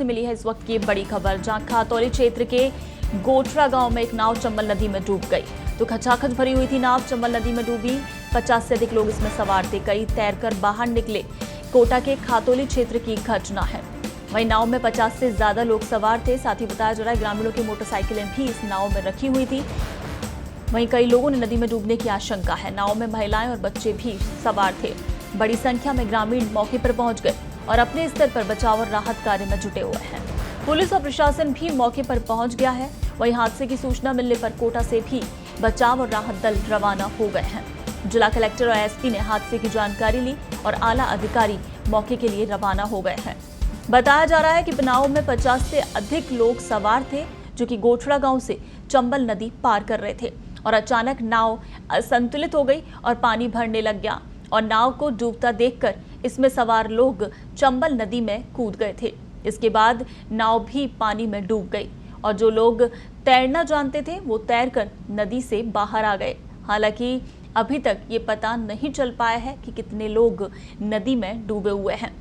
मिली है इस वक्त की बड़ी खबर, जहां खातौली क्षेत्र के गोठरा गांव में एक नाव चंबल नदी में डूब गई। तो खचाखच भरी हुई थी नाव, चंबल नदी में डूबी। 50 से अधिक लोग इसमें सवार थे, कई तैरकर बाहर निकले। कोटा के खातौली क्षेत्र की घटना है। वहीं नाव में 50 से ज्यादा लोग सवार थे। साथ ही बताया जा रहा है ग्रामीणों की मोटरसाइकिलें भी इस नाव में रखी हुई थी। वहीं कई लोगों ने नदी में डूबने की आशंका है। नाव में महिलाएं और बच्चे भी सवार थे। बड़ी संख्या में ग्रामीण मौके पर पहुंच गए और अपने स्तर पर बचाव और राहत कार्य में जुटे हुए हैं। पुलिस और प्रशासन भी मौके पर पहुंच गया है। वहीं हादसे की सूचना मिलने पर कोटा से भी बचाव और राहत दल रवाना हो गए हैं। जिला कलेक्टर और एसपी ने हादसे की जानकारी ली और आला अधिकारी मौके के लिए रवाना हो गए हैं। बताया जा रहा है कि नाव में 50 से अधिक लोग सवार थे, जो कि गोठरा गांव से चंबल नदी पार कर रहे थे और अचानक नाव असंतुलित हो गई और पानी भरने लग गया और नाव को डूबता देखकर इसमें सवार लोग चंबल नदी में कूद गए थे। इसके बाद नाव भी पानी में डूब गई और जो लोग तैरना जानते थे वो तैरकर नदी से बाहर आ गए। हालांकि अभी तक ये पता नहीं चल पाया है कि कितने लोग नदी में डूबे हुए हैं।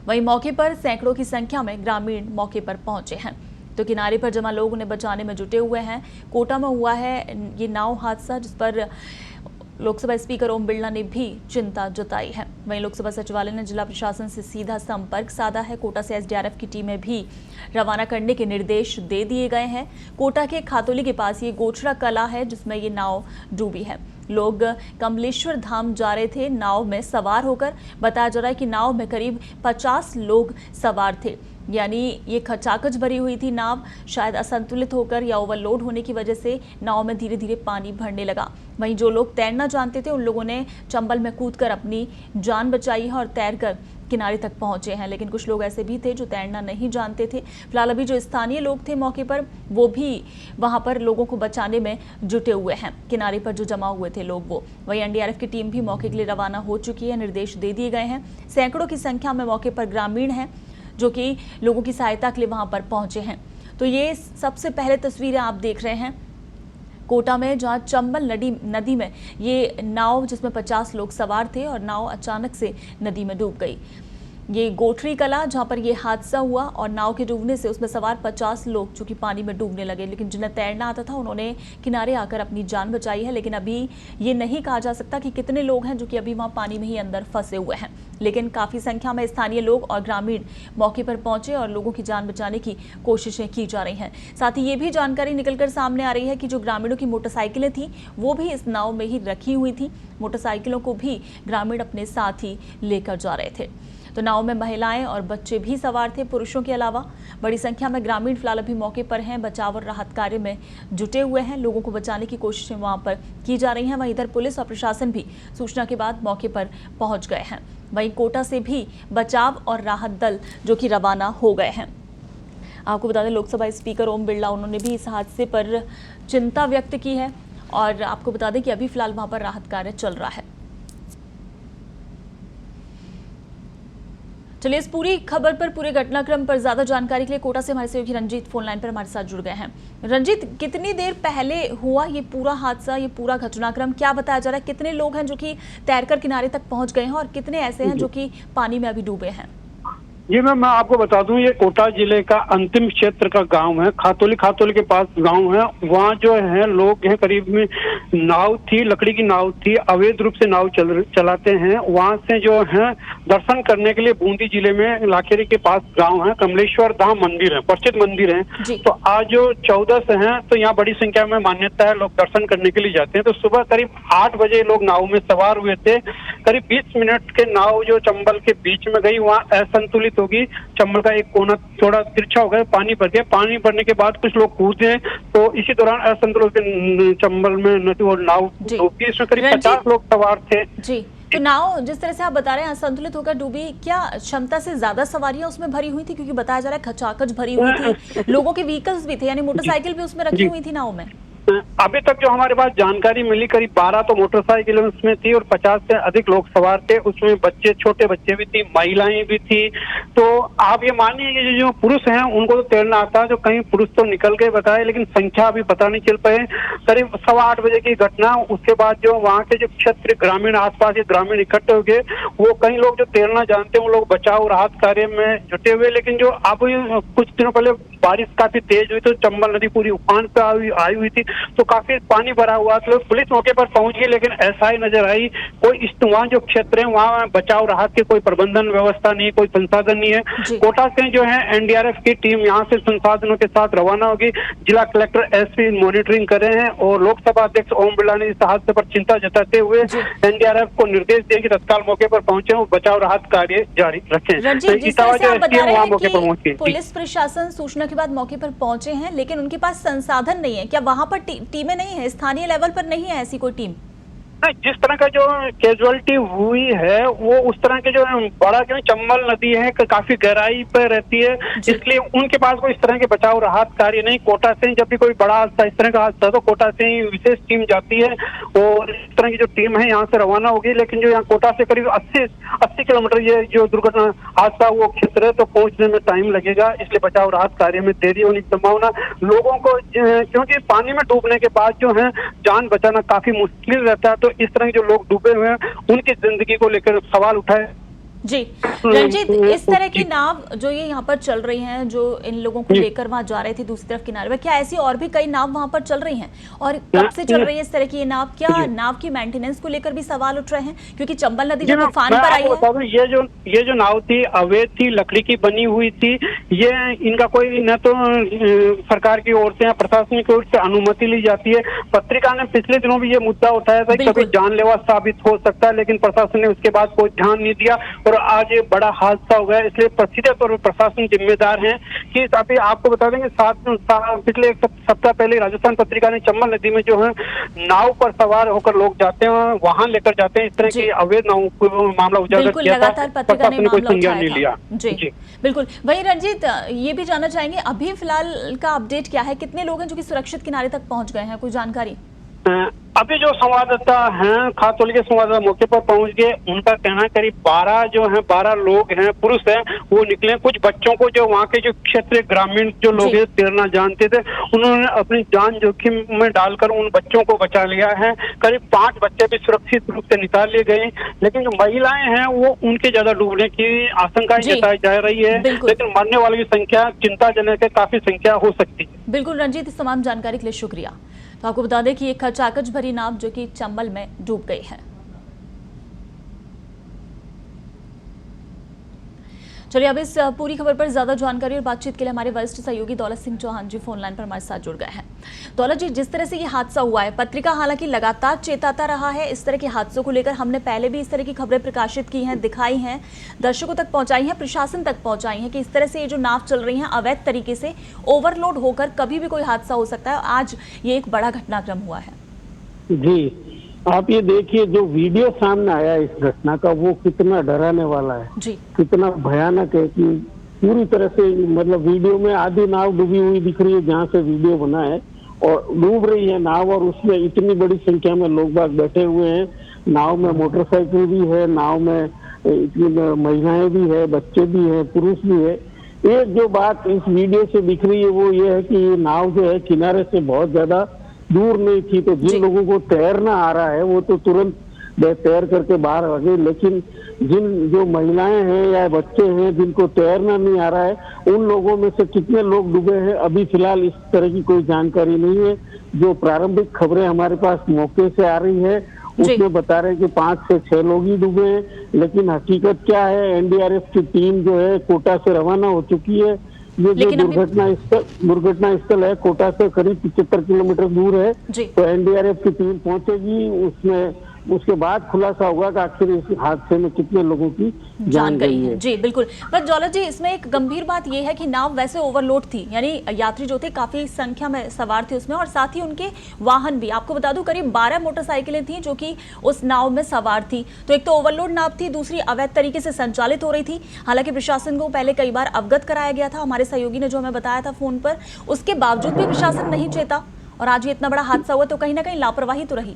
वहीं मौके पर सैकड़ों की संख्या में ग्रामीण मौके पर पहुंचे हैं, तो किनारे पर जमा लोग उन्हें बचाने में जुटे हुए हैं। कोटा में हुआ है ये नाव हादसा, जिस पर लोकसभा स्पीकर ओम बिरला ने भी चिंता जताई है। वहीं लोकसभा सचिवालय ने जिला प्रशासन से सीधा संपर्क साधा है। कोटा से एसडीआरएफ की टीमें भी रवाना करने के निर्देश दे दिए गए हैं। कोटा के खातौली के पास ये गोठरा कला है जिसमें ये नाव डूबी है। लोग कमलेश्वर धाम जा रहे थे नाव में सवार होकर। बताया जा रहा है कि नाव में करीब 50 लोग सवार थे, यानी ये खचाखच भरी हुई थी नाव। शायद असंतुलित होकर या ओवरलोड होने की वजह से नाव में धीरे धीरे पानी भरने लगा। वहीं जो लोग तैरना जानते थे उन लोगों ने चंबल में कूदकर अपनी जान बचाई है और तैरकर किनारे तक पहुंचे हैं, लेकिन कुछ लोग ऐसे भी थे जो तैरना नहीं जानते थे। फिलहाल अभी जो स्थानीय लोग थे मौके पर, वो भी वहां पर लोगों को बचाने में जुटे हुए हैं, किनारे पर जो जमा हुए थे लोग वो। वहीं एनडीआरएफ की टीम भी मौके के लिए रवाना हो चुकी है, निर्देश दे दिए गए हैं। सैकड़ों की संख्या में मौके पर ग्रामीण हैं जो कि लोगों की सहायता के लिए वहां पर पहुंचे हैं। तो ये सबसे पहले तस्वीरें आप देख रहे हैं कोटा में, जहां चंबल नदी में ये नाव जिसमें 50 लोग सवार थे और नाव अचानक से नदी में डूब गई। ये गोठरी कला जहां पर ये हादसा हुआ और नाव के डूबने से उसमें सवार 50 लोग जो कि पानी में डूबने लगे, लेकिन जिन्हें तैरना आता था उन्होंने किनारे आकर अपनी जान बचाई है। लेकिन अभी ये नहीं कहा जा सकता कि कितने लोग हैं जो कि अभी वहां पानी में ही अंदर फंसे हुए हैं, लेकिन काफी संख्या में स्थानीय लोग और ग्रामीण मौके पर पहुंचे और लोगों की जान बचाने की कोशिशें की जा रही हैं। साथ ही ये भी जानकारी निकलकर सामने आ रही है कि जो ग्रामीणों की मोटरसाइकिलें थी वो भी इस नाव में ही रखी हुई थी। मोटरसाइकिलों को भी ग्रामीण अपने साथ ही लेकर जा रहे थे। तो नाव में महिलाएं और बच्चे भी सवार थे, पुरुषों के अलावा। बड़ी संख्या में ग्रामीण फिलहाल अभी मौके पर हैं, बचाव और राहत कार्य में जुटे हुए हैं। लोगों को बचाने की कोशिशें वहां पर की जा रही हैं। वहीं इधर पुलिस और प्रशासन भी सूचना के बाद मौके पर पहुंच गए हैं। वहीं कोटा से भी बचाव और राहत दल जो कि रवाना हो गए हैं। आपको बता दें लोकसभा स्पीकर ओम बिरला उन्होंने भी इस हादसे पर चिंता व्यक्त की है और आपको बता दें कि अभी फिलहाल वहां पर राहत कार्य चल रहा है। चलिए इस पूरी खबर पर, पूरे घटनाक्रम पर ज्यादा जानकारी के लिए कोटा से हमारे सहयोगी रंजीत फोन लाइन पर हमारे साथ जुड़ गए हैं। रंजीत, कितनी देर पहले हुआ ये पूरा हादसा, ये पूरा घटनाक्रम? क्या बताया जा रहा है, कितने लोग हैं जो कि तैरकर किनारे तक पहुंच गए हैं और कितने ऐसे हैं जो कि पानी में अभी डूबे हैं? जी मैम, मैं आपको बता दूं, ये कोटा जिले का अंतिम क्षेत्र का गांव है। खातौली के पास गांव है। वहाँ जो है लोग हैं, करीब में नाव थी, लकड़ी की नाव थी, अवैध रूप से नाव चलाते हैं। वहाँ से जो है दर्शन करने के लिए बूंदी जिले में लाखेरी के पास गांव है, कमलेश्वर धाम मंदिर है, प्रसिद्ध मंदिर है। तो आज जो 14 से है, तो यहाँ बड़ी संख्या में मान्यता है, लोग दर्शन करने के लिए जाते हैं। तो सुबह करीब 8 बजे लोग नाव में सवार हुए थे। करीब 20 मिनट के नाव जो चंबल के बीच में गई, वहाँ असंतुलित होगी, चंबल का एक कोना थोड़ा तिरछा हो गया, पानी भर गया। पानी भरने के बाद कुछ लोग कूदे, तो इसी दौरान असंतुलित चंबल में नदी और नाव डूबी। इसमें करीब 50 लोग सवार थे। जी, तो नाव जिस तरह से आप बता रहे हैं असंतुलित होकर डूबी, क्या क्षमता से ज्यादा सवारियां उसमें भरी हुई थी? क्योंकि बताया जा रहा है खचाखच भरी हुई थी, लोगों के व्हीकल्स भी थे, यानी मोटरसाइकिल भी उसमें रखी हुई थी नाव में। अभी तक जो हमारे पास जानकारी मिली, करीब 12 तो मोटरसाइकिल उसमें थी और 50 से अधिक लोग सवार थे। उसमें बच्चे, छोटे बच्चे भी थी, महिलाएं भी थी। तो आप ये मानिए कि जो पुरुष हैं उनको तो तैरना आता है, जो कहीं पुरुष तो निकल गए बताए, लेकिन संख्या अभी पता नहीं चल पाए। करीब 8:15 बजे की घटना। उसके बाद जो वहाँ के जो क्षेत्र ग्रामीण, आसपास के ग्रामीण इकट्ठे हो गए। वो कई लोग जो तैरना जानते हैं वो लोग बचाव राहत कार्य में जुटे हुए। लेकिन जो अब कुछ दिनों पहले बारिश काफी तेज हुई तो चंबल नदी पूरी उफान पे आई हुई थी, तो काफी पानी भरा हुआ। तो पुलिस मौके पर पहुंच गई, लेकिन ऐसा ही नजर आई कोई वहाँ जो क्षेत्र है वहाँ बचाव राहत की कोई प्रबंधन व्यवस्था नहीं, कोई संसाधन नहीं है। कोटा से जो है एनडीआरएफ की टीम यहाँ से संसाधनों के साथ रवाना होगी। जिला कलेक्टर एसपी मॉनिटरिंग कर रहे हैं और लोकसभा अध्यक्ष ओम बिरला ने इस हादसे पर चिंता जताते हुए एनडीआरएफ को निर्देश दिए कि तत्काल मौके पर पहुंचे और बचाव राहत कार्य जारी रखें। पुलिस प्रशासन सूचना के बाद मौके पर पहुंचे हैं, लेकिन उनके पास संसाधन नहीं है। क्या वहां पर टीमें नहीं है, स्थानीय लेवल पर नहीं है ऐसी कोई टीम? नहीं, जिस तरह का जो कैजुअलिटी हुई है वो उस तरह के जो बड़ा जो चंबल नदी है काफी गहराई पर रहती है, इसलिए उनके पास कोई इस तरह के बचाव राहत कार्य नहीं। कोटा से जब भी कोई बड़ा हादसा, इस तरह का हादसा, तो कोटा से ही विशेष टीम जाती है और इस तरह की जो टीम है यहाँ से रवाना होगी। लेकिन जो यहाँ कोटा से करीब 80 किलोमीटर ये जो दुर्घटना हादसा वो क्षेत्र है, तो पहुंचने में टाइम लगेगा, इसलिए बचाव राहत कार्य में देरी होने की संभावना। लोगों को क्योंकि पानी में डूबने के बाद जो है जान बचाना काफी मुश्किल रहता है, तो इस तरह के जो लोग डूबे हुए हैं उनकी जिंदगी को लेकर सवाल उठाए। जी रंजीत, इस तरह की नाव जो ये यहाँ पर चल रही हैं, जो इन लोगों को लेकर वहां जा रहे थे दूसरी तरफ किनारे पर, क्या ऐसी और भी कई नाव वहां पर चल रही हैं और कब से चल रही है इस तरह की ये नाव? क्या नाव की मेंटेनेंस को लेकर भी सवाल उठ रहे हैं, क्योंकि चंबल नदी जब उफान पर आई है? ये जो नाव थी अवैध थी, लकड़ी की बनी हुई थी। ये इनका कोई न तो सरकार की ओर से या प्रशासन की ओर से अनुमति ली जाती है। पत्रिका ने पिछले दिनों भी ये मुद्दा उठाया था कि कभी जानलेवा साबित हो सकता है, लेकिन प्रशासन ने उसके बाद कोई ध्यान नहीं दिया और आज ये बड़ा हादसा हो गया। इसलिए सीधे तौर पर प्रशासन जिम्मेदार है कि अभी आपको बता देंगे पिछले एक सप्ताह पहले राजस्थान पत्रिका ने चंबल नदी में जो है नाव पर सवार होकर लोग जाते हैं, वहां लेकर जाते हैं, इस तरह की अवैध नाव को मामला उजागर किया था। लगातार पत्रिका ने कोई संज्ञान नहीं लिया। जी बिल्कुल। वही रंजीत, ये भी जानना चाहेंगे अभी फिलहाल का अपडेट क्या है? कितने लोग हैं जो कि सुरक्षित किनारे तक पहुंच गए हैं, कोई जानकारी? अभी जो संवाददाता हैं, खातौली के संवाददाता मौके पर पहुंच गए। उनका कहना है करीब 12 लोग हैं, पुरुष हैं, वो निकले। कुछ बच्चों को जो वहाँ के जो क्षेत्र ग्रामीण जो लोग हैं तैरना जानते थे, उन्होंने अपनी जान जोखिम में डालकर उन बच्चों को बचा लिया है। करीब 5 बच्चे भी सुरक्षित रूप से निकाल लिए गए, लेकिन जो महिलाएं हैं वो उनके ज्यादा डूबने की आशंका जताई जा रही है, लेकिन मरने वालों की संख्या चिंताजनक है, काफी संख्या हो सकती है। बिल्कुल रंजीत, इस तमाम जानकारी के लिए शुक्रिया। तो आपको बता दें कि एक खचाखच भरी नाव जो कि चंबल में डूब गई है। चलिए अब इस पूरी खबर पर ज्यादा जानकारी और बातचीत के लिए हमारे वरिष्ठ सहयोगी दौलत सिंह चौहान जी फोन लाइन पर हमारे साथ जुड़ गए हैं। दौलत जी, जिस तरह से ये हादसा हुआ है, पत्रिका हालांकि लगातार चेताता रहा है इस तरह के हादसों को लेकर। हमने पहले भी इस तरह की खबरें प्रकाशित की हैं, दिखाई हैं, दर्शकों तक पहुंचाई हैं, प्रशासन तक पहुंचाई हैं कि इस तरह से ये जो नाव चल रही है अवैध तरीके से ओवरलोड होकर कभी भी कोई हादसा हो सकता है। आज ये एक बड़ा घटनाक्रम हुआ है। जी, आप ये देखिए जो वीडियो सामने आया इस घटना का, वो कितना डराने वाला है जी, कितना भयानक है कि पूरी तरह से मतलब वीडियो में आधी नाव डूबी हुई दिख रही है जहाँ से वीडियो बना है, और डूब रही है नाव और उसमें इतनी बड़ी संख्या में लोग बाग बैठे हुए हैं। नाव में मोटरसाइकिल भी है, नाव में इतनी महिलाएं भी है, बच्चे भी है, पुरुष भी है। एक जो बात इस वीडियो से दिख रही है वो ये है कि ये नाव जो है किनारे से बहुत ज्यादा दूर नहीं थी, तो जिन लोगों को तैरना आ रहा है वो तो तुरंत तैर करके बाहर आ गए, लेकिन जिन जो महिलाएं हैं या बच्चे हैं जिनको तैरना नहीं आ रहा है, उन लोगों में से कितने लोग डूबे हैं अभी फिलहाल इस तरह की कोई जानकारी नहीं है। जो प्रारंभिक खबरें हमारे पास मौके से आ रही है उसमें बता रहे हैं कि 5 से 6 लोग ही डूबे हैं, लेकिन हकीकत क्या है, एनडीआरएफ की टीम जो है कोटा से रवाना हो चुकी है। ये जो दुर्घटना स्थल है कोटा से करीब 75 किलोमीटर दूर है, तो एनडीआरएफ की टीम पहुंचेगी, उसके बाद खुलासा होगा कि आखिर इस हादसे में कितने लोगों की जान गई है। जी बिल्कुल। बस दौलत जी, इसमें एक गंभीर बात यह है कि नाव वैसे ओवरलोड थी, यानी यात्री जो थे काफी संख्या में सवार थे उसमें, और साथ ही उनके वाहन भी। आपको बता दूं करीब 12 मोटरसाइकिलें थी जो कि उस नाव में सवार थी। तो एक तो ओवरलोड नाव थी, दूसरी अवैध तरीके से संचालित हो रही थी। हालांकि प्रशासन को पहले कई बार अवगत कराया गया था, हमारे सहयोगी ने जो हमें बताया था फोन पर, उसके बावजूद भी प्रशासन नहीं चेता और आज ये इतना बड़ा हादसा हुआ, तो कहीं ना कहीं लापरवाही तो रही।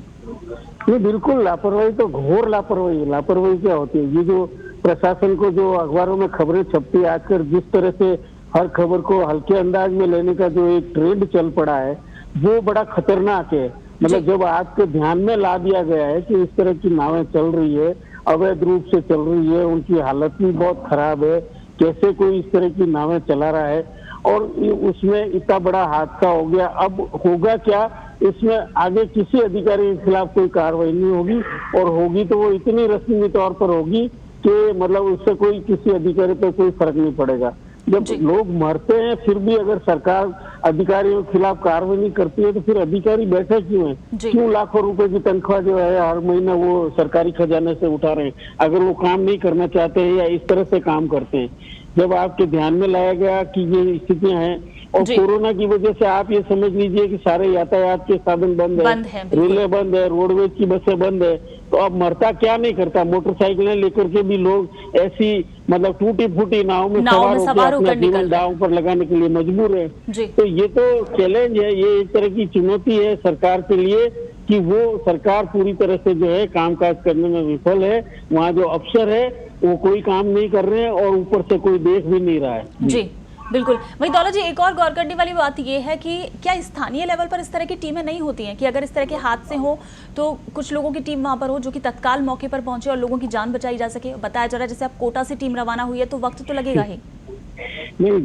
ये बिल्कुल लापरवाही, तो घोर लापरवाही। लापरवाही क्या होती है? ये जो प्रशासन को जो अखबारों में खबरें छपती है आजकल, जिस तरह से हर खबर को हल्के अंदाज में लेने का जो एक ट्रेंड चल पड़ा है, वो बड़ा खतरनाक है। मतलब जब आपके ध्यान में ला दिया गया है कि इस तरह की नावें चल रही है, अवैध रूप से चल रही है, उनकी हालत भी बहुत खराब है, कैसे कोई इस तरह की नावें चला रहा है, और उसमें इतना बड़ा हादसा हो गया। अब होगा क्या, इसमें आगे किसी अधिकारी के खिलाफ कोई कार्रवाई नहीं होगी, और होगी तो वो इतनी रस्मी तौर पर होगी कि मतलब उससे कोई किसी अधिकारी पर कोई फर्क नहीं पड़ेगा। जब लोग मरते हैं फिर भी अगर सरकार अधिकारियों के खिलाफ कार्रवाई नहीं करती है, तो फिर अधिकारी बैठे क्यों हैं? क्यों लाखों रुपए की तनख्वाह जो है हर महीना वो सरकारी खजाने से उठा रहे हैं, अगर वो काम नहीं करना चाहते हैं या इस तरह से काम करते हैं? जब आपके ध्यान में लाया गया कि ये स्थितियां हैं, और कोरोना की वजह से आप ये समझ लीजिए कि सारे यातायात के साधन बंद है, रेलें बंद है, रोडवेज की बसें बंद है, तो अब मरता क्या नहीं करता, मोटरसाइकिलें लेकर के भी लोग ऐसी मतलब टूटी फूटी नाव में सवार होकर अपना जीवन दांव पर लगाने के लिए मजबूर है। तो ये तो चैलेंज है, ये एक तरह की चुनौती है सरकार के लिए कि वो सरकार पूरी तरह से जो है कामकाज करने में विफल है। वहाँ जो अफसर है वो कोई काम नहीं कर रहे हैं, और ऊपर से कोई देख भी नहीं रहा है। जी बिल्कुल। वही दौलत जी, एक और गौर करने वाली बात ये है कि क्या स्थानीय लेवल पर इस तरह की टीमें नहीं होती हैं कि अगर इस तरह के हादसे हो तो कुछ लोगों की टीम वहां पर हो जो कि तत्काल मौके पर पहुंचे और लोगों की जान बचाई जा सके? बताया जा रहा है जैसे अब कोटा से टीम रवाना हुई है, तो वक्त तो लगेगा ही। नहीं,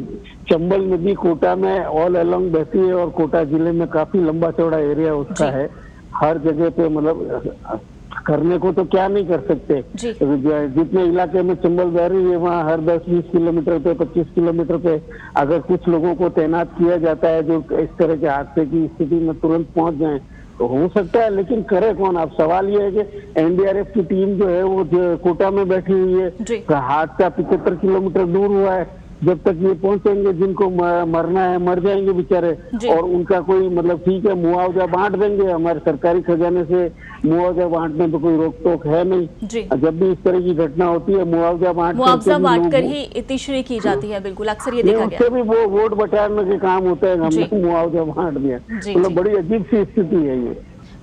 चंबल नदी कोटा में ऑल अलोंग बहती है, और कोटा जिले में काफी लंबा चौड़ा एरिया उसका है। हर जगह पे मतलब करने को तो क्या नहीं कर सकते। जितने इलाके में चंबल बह रही है वहाँ हर 10-20 किलोमीटर पे, 25 किलोमीटर पे अगर कुछ लोगों को तैनात किया जाता है जो इस तरह के हादसे की स्थिति में तुरंत पहुंच जाए तो हो सकता है, लेकिन करे कौन? अब सवाल ये है कि एनडीआरएफ की टीम जो है वो कोटा में बैठी हुई है, हादसा 75 किलोमीटर दूर हुआ है। जब तक ये पहुंचेंगे, जिनको मरना है मर जाएंगे बेचारे, और उनका कोई मतलब ठीक है मुआवजा बांट देंगे, हमारे सरकारी खजाने से मुआवजा बांटने पे कोई रोक टोक है नहीं। जब भी इस तरह की घटना होती है मुआवजा बांट कर ही इतिश्री की जाती है। बिल्कुल, अक्सर ये देखा गया। उससे भी वो वोट बटाने के काम होता है, हमने मुआवजा बांट दिया। मतलब बड़ी अजीब सी स्थिति है ये।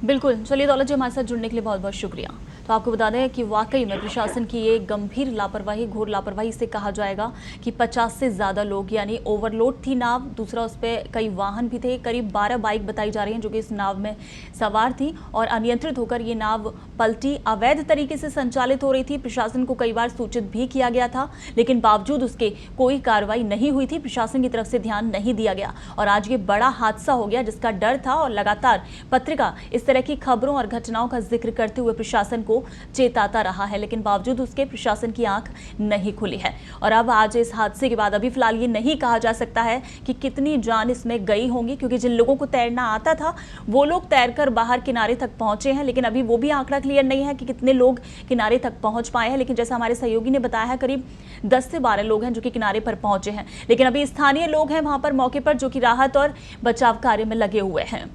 बिल्कुल। चलिए दौलत जी, हमारे साथ जुड़ने के लिए बहुत बहुत शुक्रिया। तो आपको बता दें कि वाकई में प्रशासन की ये गंभीर लापरवाही, घोर लापरवाही से कहा जाएगा कि 50 से ज़्यादा लोग, यानी ओवरलोड थी नाव, दूसरा उस पर कई वाहन भी थे, करीब 12 बाइक बताई जा रही हैं जो कि इस नाव में सवार थी, और अनियंत्रित होकर ये नाव पलटी, अवैध तरीके से संचालित हो रही थी। प्रशासन को कई बार सूचित भी किया गया था, लेकिन बावजूद उसके कोई कार्रवाई नहीं हुई थी, प्रशासन की तरफ से ध्यान नहीं दिया गया, और आज ये बड़ा हादसा हो गया जिसका डर था। और लगातार पत्रिका इस तरह की खबरों और घटनाओं का जिक्र करते हुए प्रशासन को चेताता रहा है, लेकिन बावजूद उसके प्रशासन की आंख नहीं खुली है। और अब आज इस हादसे के बाद अभी फिलहाल ये नहीं कहा जा सकता है कि कितनी जान इसमें गई होंगी, क्योंकि जिन लोगों को तैरना आता था वो लोग तैरकर बाहर किनारे तक पहुंचे हैं, लेकिन अभी वो भी आंकड़ा क्लियर नहीं है कि कितने लोग किनारे तक पहुंच पाए हैं। लेकिन जैसा हमारे सहयोगी ने बताया है, करीब 10 से 12 लोग हैं जो कि किनारे पर पहुंचे हैं, लेकिन अभी स्थानीय लोग हैं वहां पर मौके पर जो कि राहत और बचाव कार्य में लगे हुए हैं।